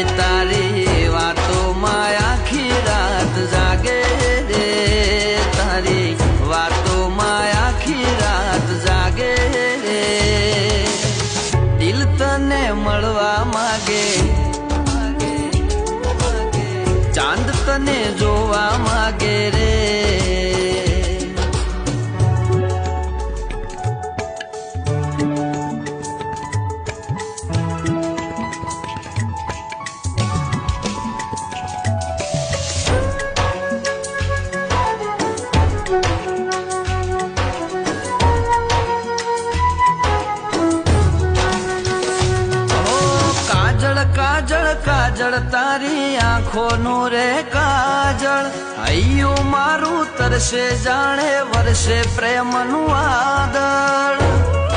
તારી વાતોમાં આખી રાત જાગે રે, તારી વાતોમાં આખી રાત જાગે રે, દિલ તને મળવા માગે, ચાંદ તને જોવા માગે રે. કાજળ કાજળ તારી આંખોનું રે કાજળ, હૈયું મારું તરસે જાણે વર્ષે પ્રેમનું વાદળ.